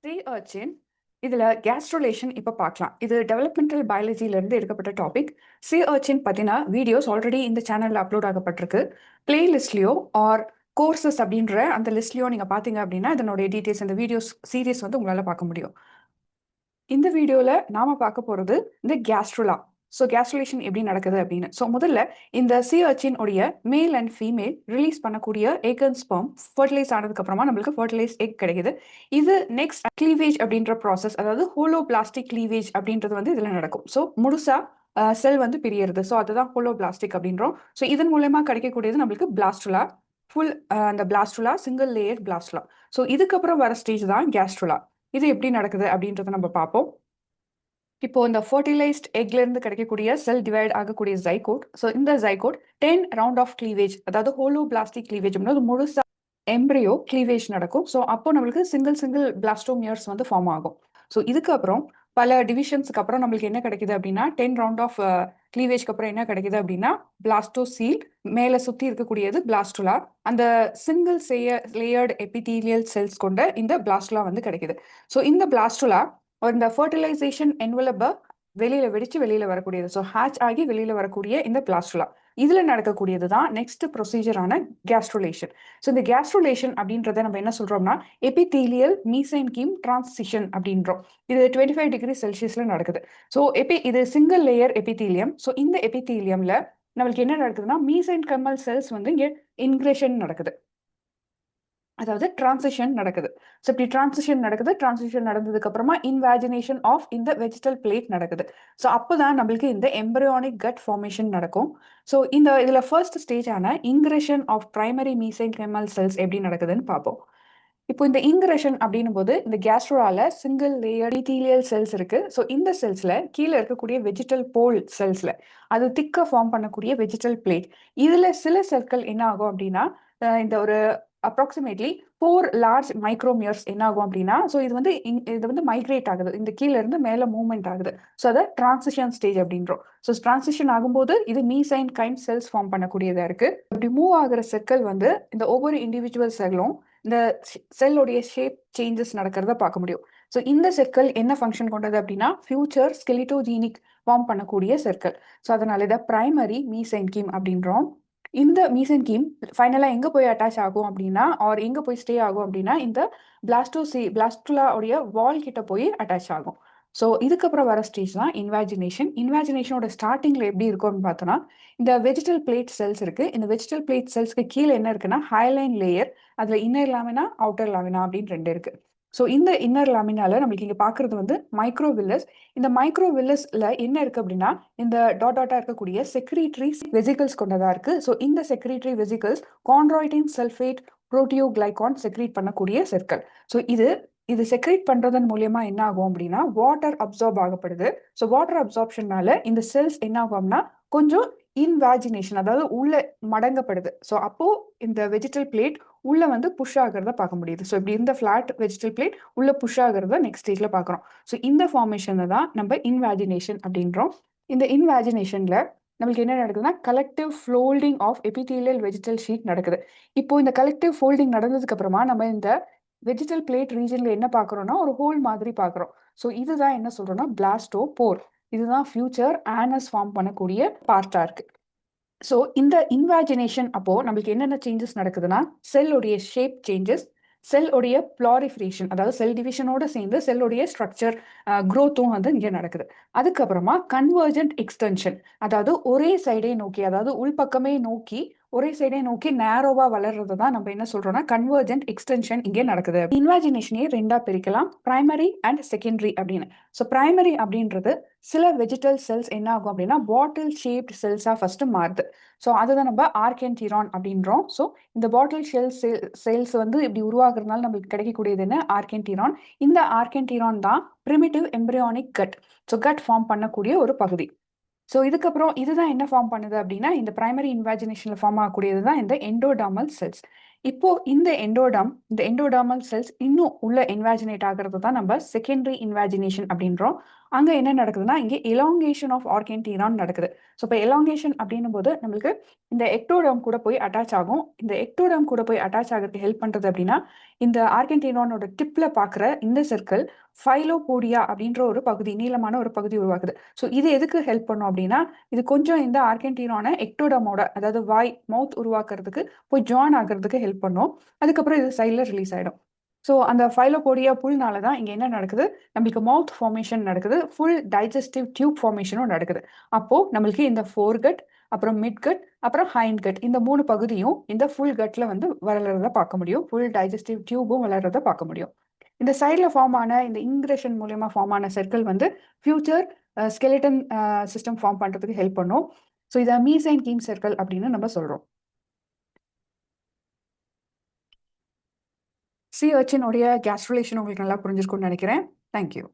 Pre urchin இதில் கேஸ்ட்ரோலேஷன் இப்போ பார்க்கலாம். இது டெவலப்மெண்டல் பயாலஜியிலேருந்து எடுக்கப்பட்ட டாபிக். சி அர்ச்சின் பற்றின வீடியோஸ் ஆல்ரெடி இந்த சேனலில் அப்லோட் ஆகப்பட்டிருக்கு. பிளேலிஸ்ட்லையோ ஆர் கோர்சஸ் அப்படின்ற அந்த லிஸ்ட்லையோ நீங்கள் பார்த்தீங்க அப்படின்னா இதனுடைய டீட்டெயில்ஸ் இந்த வீடியோஸ் சீரீஸ் வந்து உங்களால் பார்க்க முடியும். இந்த வீடியோவில் நாம் பார்க்க போகிறது இந்த கேஸ்ட்ரோலா. ஸோ கேஸ்ட்ரோலேஷன் எப்படி நடக்குது அப்படின்னு. ஸோ முதல்ல இந்த சி அர்ச்சின் உடைய மேல் அண்ட் ஃபீமேல் ரிலீஸ் பண்ணக்கூடிய எக் அண்ட் ஸ்பெர்ம் ஃபர்டிலைஸ் ஆனதுக்கப்புறமா நம்மளுக்கு ஃபர்டிலைஸ் எக் கிடைக்குது. இது நெக்ஸ்ட் கிளீவேஜ் அப்படின்ற ப்ராசஸ், அதாவது ஹோலோபிளாஸ்டிக் கிளீவேஜ் அப்படின்றது வந்து இதில் நடக்கும். ஸோ முழுசா செல் வந்து பிரியறது. ஸோ அதுதான் ஹோலோபிளாஸ்டிக் அப்படின்றோம். ஸோ இதன் மூலயமா கிடைக்கக்கூடியது நம்மளுக்கு பிளாஸ்டுலா, ஃபுல் அந்த blastula, single layer blastula. So இதுக்கப்புறம் வர ஸ்டேஜ் தான் கேஸ்ட்ரோலா. இது எப்படி நடக்குது அப்படின்றத நம்ம பார்ப்போம். இப்போ இந்த ஃபர்டிலைஸ்ட் எக்ல இருந்து கிடைக்கக்கூடிய செல் டிவைட் ஆகக்கூடிய ஜைகோட். ஸோ இந்த ஜைகோட் 10 ரவுண்ட் ஆஃப் கிளீவேஜ், அதாவது ஹோலோபிளாஸ்டிக் கிளீவேஜ் அப்படின்னா முழுசா எம்ப்ரியோ கிளீவேஜ் நடக்கும். ஸோ அப்போ நம்மளுக்கு சிங்கிள் பிளாஸ்டோமியர்ஸ் வந்து ஃபார்ம் ஆகும். ஸோ இதுக்கப்புறம் பல டிவிஷன்ஸ்க்கு அப்புறம் நம்மளுக்கு என்ன கிடைக்குது அப்படின்னா 10 ரவுண்ட் ஆஃப் கிளீவேஜ்க்கு அப்புறம் என்ன கிடைக்குது அப்படின்னா பிளாஸ்டோசீல், மேலே சுற்றி இருக்கக்கூடியது பிளாஸ்டுலா. அந்த சிங்கிள் லேயர்டு எபிதீலியல் செல்ஸ் கொண்ட இந்த பிளாஸ்டுலா வந்து கிடைக்குது. ஸோ இந்த பிளாஸ்டுலா இந்த ஃபர்டிலைசேஷன் என்வலப்பை வெளியில வெடிச்சு வெளியில வரக்கூடியது. ஸோ ஹேட்ச் ஆகி வெளியில வரக்கூடிய இந்த பிளாஸ்டுலா இதுல நடக்கக்கூடியது தான் நெக்ஸ்ட் ப்ரொசீஜரான கேஸ்ட்ரோலேஷன். ஸோ இந்த கேஸ்ட்ரோலேஷன் அப்படின்றத நம்ம என்ன சொல்றோம்னா எபிதீலியல் மீசென்கீம் டிரான்சிஷன் அப்படின்றோம். இது 25 டிகிரி செல்சியஸ்ல நடக்குது. ஸோ இது சிங்கிள் லேயர் எபிதீலியம். ஸோ இந்த எபிதீலியம்ல நம்மளுக்கு என்ன நடக்குதுன்னா மீசென்கெமல் செல்ஸ் வந்து இங்கே இன்கிரேஷன் நடக்குது, அதாவது டிரான்சிஷன் நடக்குது. ஸோ இப்படி டிரான்சிஷன் நடந்ததுக்கு அப்புறமா இன்வாஜினேஷன் ஆஃப் இந்த வெஜிடல் பிளேட் நடக்குது. ஸோ அப்போதான் நம்மளுக்கு இந்த எம்பரியானிக் கட் ஃபார்மேஷன் நடக்கும். ஸோ இதுல ஃபர்ஸ்ட் ஸ்டேஜான இன்கிரேஷன் ஆஃப் பிரைமரி மீசென்கெமல் செல்ஸ் எப்படி நடக்குதுன்னு பார்ப்போம். இப்போ இந்த இன்கிரேஷன் அப்படின்னும் போது இந்த கேஸ்ட்ரோலால சிங்கிள் லேயர் எபிதீலியல் செல்ஸ் இருக்கு. ஸோ இந்த செல்ஸ்ல கீழே இருக்கக்கூடிய வெஜிடல் போல் செல்ஸ்ல அது திக்கா ஃபார்ம் பண்ணக்கூடிய வெஜிடல் பிளேட், இதுல சில செல்கள் என்ன ஆகும் அப்படின்னா இந்த ஒரு அப்ராக்சிமேட்லி 4 லார்ஜ் மைக்ரோமியர்ஸ் என்ன ஆகும் அப்படின்னா, ஸோ இது வந்து மைக்ரேட் ஆகுது, இந்த கீழே இருந்து மேலே மூவ்மெண்ட் ஆகுது. ஸோ அதை டிரான்சிஷன் ஸ்டேஜ் அப்படின்றோம். ஸோ டிரான்சிஷன் ஆகும்போது இது மீசைன் கைண்ட் செல்ஸ் ஃபார்ம் பண்ணக்கூடியதா இருக்கு. இப்படி மூவ் ஆகுற செல்கள் வந்து இந்த ஒவ்வொரு இண்டிவிஜுவல் செல்லும் இந்த செல்லுடைய ஷேப் சேஞ்சஸ் நடக்கிறத பார்க்க முடியும். ஸோ இந்த செல்கள் என்ன ஃபங்க்ஷன் கொண்டது அப்படின்னா ஃபியூச்சர் ஸ்கெலிட்டோஜீனிக் ஃபார்ம் பண்ணக்கூடிய செல்கள். ஸோ அதனால இதை பிரைமரி மீசென்கீம் அப்படின்றோம். இந்த மீசென்கீம் ஃபைனலாக எங்கே போய் அட்டாச் ஆகும் அப்படின்னா ஆர் எங்கே போய் ஸ்டே ஆகும் அப்படின்னா இந்த பிளாஸ்டுலாவுடைய வால் கிட்ட போய் அட்டாச் ஆகும். ஸோ இதுக்கப்புறம் வர ஸ்டேஜ் தான் இன்வாஜினேஷன். இன்வாஜினேஷனோட ஸ்டார்டிங்கில் எப்படி இருக்கும்னு பார்த்தோன்னா இந்த வெஜிடல் பிளேட் செல்ஸ் இருக்குது. இந்த வெஜிடல் பிளேட் செல்ஸ்க்கு கீழே என்ன இருக்குன்னா ஹைலைன் லேயர், அதில் இன்னர் லாமினா அவுட்டர் லாமினா அப்படின்னு 2 இருக்குது. ஸோ இந்த இன்னர் லாமினால நம்மளுக்கு இங்கே பார்க்குறது வந்து மைக்ரோவில்லஸ். இந்த மைக்ரோவில்லஸ்ல என்ன இருக்குது அப்படின்னா இந்த டாட்டா இருக்கக்கூடிய செக்ரீட்டரி வெசிகல்ஸ் கொண்டதாக இருக்குது. ஸோ இந்த secretory vesicles chondroitin sulphate புரோட்டியோகிளைகான் secrete பண்ணக்கூடிய செற்கள். ஸோ இது செக்ரேட் பண்றதன் மூலியமா என்ன ஆகும் அப்படின்னா வாட்டர் அப்சார்ப் ஆகப்படுது. ஸோ வாட்டர் அப்சார்ப்ஷனால இந்த செல்ஸ் என்ன ஆகும்னா கொஞ்சம் இன்வாஜினேஷன், அதாவது உள்ள மடங்கப்படுது. ஸோ அப்போ இந்த வெஜிடல் பிளேட் உள்ள வந்து புஷ் ஆகிறத பார்க்க முடியுது. ஸோ இப்படி இந்த ஃபிளாட் வெஜிடல் பிளேட் உள்ள புஷ் ஆகிறத நெக்ஸ்ட் ஸ்டேஜ்ல பார்க்குறோம். ஸோ இந்த ஃபார்மேஷனை தான் நம்ம இன்வாஜினேஷன் அப்படின்றோம். இந்த இன்வாஜினேஷன்ல நம்மளுக்கு என்ன நடக்குதுன்னா collective folding of epithelial vegetal sheet நடக்குது. இப்போ இந்த கலெக்டிவ் ஃபோல்டிங் நடந்ததுக்கு அப்புறமா நம்ம இந்த வெஜிடல் பிளேட் ரீஜன்ல என்ன பார்க்குறோம்னா ஒரு ஹோல் மாதிரி பார்க்குறோம். ஸோ இதுதான் என்ன சொல்றோம்னா பிளாஸ்டோபோர். இதுதான் ஃபியூச்சர் ஆனஸ் ஃபார்ம் பண்ணக்கூடிய பார்ட்டா இருக்கு. ஸோ இந்த இன்வாஜினேஷன் அப்போ நம்மளுக்கு என்னென்ன சேஞ்சஸ் நடக்குதுன்னா செல்லுடைய ஷேப் சேஞ்சஸ், செல்லுடைய ப்ளாரிஃபரேஷன், அதாவது செல் டிவிஷனோட சேர்ந்து செல்லுடைய ஸ்ட்ரக்சர் க்ரோத்தும் வந்து இங்கே நடக்குது. அதுக்கப்புறமா கன்வர்ஜென்ட் எக்ஸ்டென்ஷன், அதாவது ஒரே சைடே நோக்கி, அதாவது உள்பக்கமே நோக்கி ஒரே சைடே நோக்கி நேரோவா வளர்றது தான் நம்ம என்ன சொல்றோம்னா கன்வர்ஜென்ட் எக்ஸ்டென்ஷன் இங்கே நடக்குது. இன்வாஜினேஷனையே 2ஆ பிரிக்கலாம், பிரைமரி அண்ட் செகண்டரி அப்படின்னு. ஸோ பிரைமரி அப்படின்றது சில வெஜிடல் செல்ஸ் என்ன ஆகும் அப்படின்னா பாட்டில் ஷேப்ட் செல்ஸா ஃபர்ஸ்ட் மாறுது. ஸோ அதுதான் நம்ம ஆர்கென்டிரான் அப்படின்றோம். ஸோ இந்த பாட்டில் செல்ஸ் வந்து இப்படி உருவாக்குறதுனால நம்மளுக்கு கிடைக்கக்கூடியது என்ன ஆர்கென்டிரான். இந்த ஆர்கென்டிரான் தான் primitive embryonic gut. So gut form பண்ணக்கூடிய ஒரு பகுதி. ஸோ இதுக்கப்புறம் இதுதான் என்ன ஃபார்ம் பண்ணுது அப்படின்னா இந்த பிரைமரி இன்வாஜினேஷனில் ஃபார்ம் ஆகக்கூடியது தான் இந்த எண்டோடர்மல் செல்ஸ். இப்போ இந்த எண்டோடர்மல் செல்ஸ் இன்னும் உள்ள இன்வாஜினேட் ஆகிறது தான் நம்ம செகண்டரி இன்வாஜினேஷன் அப்படின்றோம். அங்க என்ன நடக்குதுன்னா, இங்கே எலாங்கேஷன் ஆஃப் ஆர்கேன்டீரான் நடக்குது. ஸோ இப்போ எலாங்கேஷன் அப்படின்னும் போது நம்மளுக்கு இந்த எக்டோடர்ம் கூட போய் அட்டாச் ஆகும். இந்த எக்டோடர்ம் கூட போய் அட்டாச் ஆகிறதுக்கு ஹெல்ப் பண்றது அப்படின்னா, இந்த ஆர்கென்டினானோட டிப்ல பார்க்குற இந்த சர்க்கிள் ஃபைலோபோடியா அப்படின்ற ஒரு பகுதி, நீளமான ஒரு பகுதி உருவாக்குது. ஸோ இது எதுக்கு ஹெல்ப் பண்ணும் அப்படின்னா, இது கொஞ்சம் இந்த ஆர்கென்டினான எக்டோடர்மோட, அதாவது மவுத் உருவாக்குறதுக்கு போய் ஜாயின் ஆகிறதுக்கு ஹெல்ப் பண்ணும். அதுக்கப்புறம் இது சைடில் ரிலீஸ் ஆயிடும். ஸோ அந்த ஃபைலோபோடியா புல்னால தான் இங்கே என்ன நடக்குது, நம்மளுக்கு மவுத் ஃபார்மேஷன் நடக்குது, ஃபுல் டைஜஸ்டிவ் டியூப் ஃபார்மேஷனும் நடக்குது. அப்போ நம்மளுக்கு இந்த ஃபோர்கட், அப்புறம் மிட்கட், அப்புறம் ஹைண்ட் கட், இந்த 3 பகுதியும் இந்த ஃபுல் கட்ல வந்து வளர்றத பார்க்க முடியும். ஃபுல் டைஜஸ்டிவ் டியூபும் வளர்றத பார்க்க முடியும். இந்த சைடில் ஃபார்ம் ஆன இந்த இங்கிரஷன் மூலியமா ஃபார்ம் ஆன சர்க்கிள் வந்து ஃபியூச்சர் ஸ்கெலிட்டன் சிஸ்டம் ஃபார்ம் பண்றதுக்கு ஹெல்ப் பண்ணும். ஸோ இதை மீசைன் கீம் சர்க்கிள் அப்படின்னு நம்ம சொல்றோம். சி அர்ச்சினுடைய கேஸ்ட்ரலேஷன் உங்களுக்கு நல்லா புரிஞ்சிருக்கும்னு நினைக்கிறேன். தேங்க்யூ.